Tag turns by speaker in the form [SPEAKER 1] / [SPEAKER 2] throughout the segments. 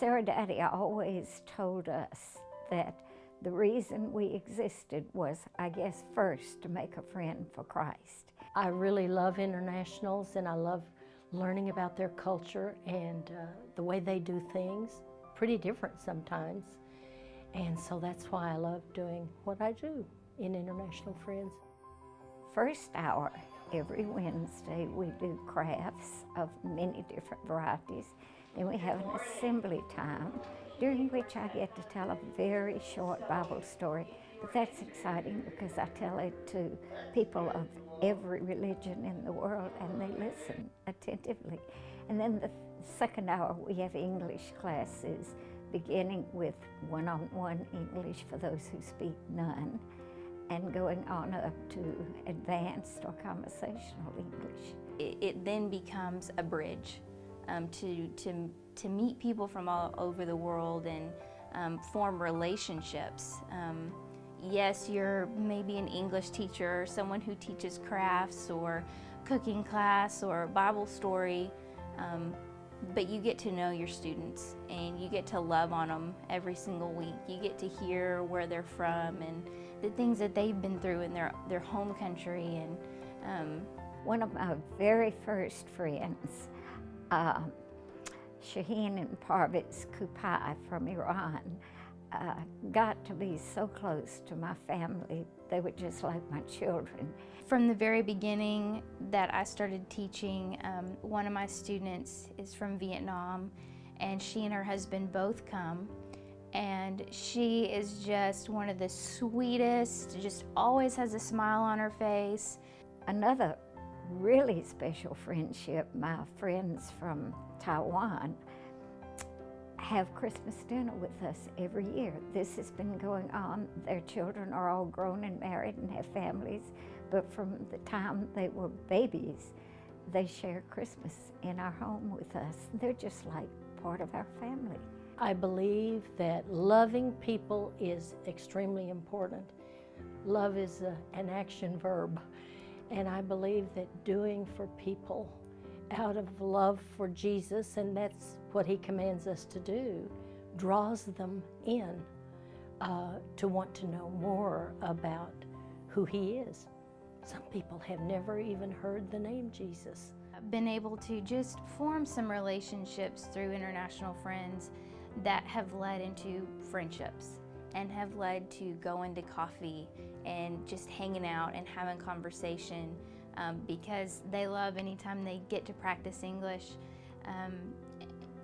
[SPEAKER 1] Sarah Daddy always told us that the reason we existed was, I guess, first to make a friend for Christ.
[SPEAKER 2] I really love internationals, and I love learning about their culture and the way they do things. Pretty different sometimes. And so that's why I love doing what I do in International Friends.
[SPEAKER 1] First hour, every Wednesday, we do crafts of many different varieties. Then we have an assembly time, during which I get to tell a very short Bible story. But that's exciting because I tell it to people of every religion in the world, and they listen attentively. And then the second hour, we have English classes, beginning with one-on-one English for those who speak none, and going on up to advanced or conversational English.
[SPEAKER 3] It then becomes a bridge to meet people from all over the world and form relationships. Yes, you're maybe an English teacher or someone who teaches crafts or cooking class or Bible story, but you get to know your students and you get to love on them every single week. You get to hear where they're from and the things that they've been through in their home country. And
[SPEAKER 1] one of my very first friends, Shaheen and Parviz Kupai from Iran, got to be so close to my family. They were just like my children.
[SPEAKER 3] From the very beginning that I started teaching, one of my students is from Vietnam, and she and her husband both come, and she is just one of the sweetest, just always has a smile on her face.
[SPEAKER 1] Another really special friendship, my friends from Taiwan have Christmas dinner with us every year. This has been going on. Their children are all grown and married and have families, but from the time they were babies, they share Christmas in our home with us. They're just like part of our family.
[SPEAKER 2] I believe that loving people is extremely important. Love is an action verb, and I believe that doing for people out of love for Jesus, and that's what He commands us to do, draws them in to want to know more about who He is. Some people have never even heard the name Jesus.
[SPEAKER 3] I've been able to just form some relationships through International Friends that have led into friendships and have led to going to coffee and just hanging out and having conversation. Because they love anytime they get to practice English.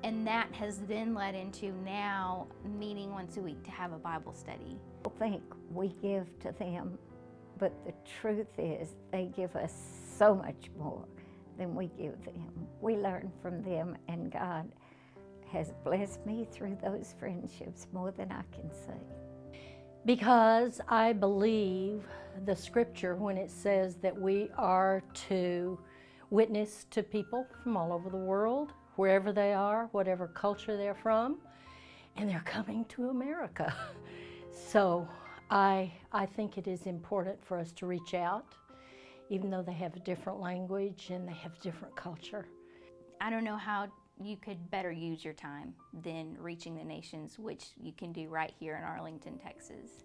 [SPEAKER 3] And that has then led into now meeting once a week to have a Bible study.
[SPEAKER 1] I think we give to them, but the truth is they give us so much more than we give them. We learn from them, and God has blessed me through those friendships more than I can say.
[SPEAKER 2] Because I believe the scripture when it says that we are to witness to people from all over the world, wherever they are, whatever culture they're from, and they're coming to America. So I think it is important for us to reach out, even though they have a different language and they have a different culture.
[SPEAKER 3] I don't know how you could better use your time than reaching the nations, which you can do right here in Arlington, Texas.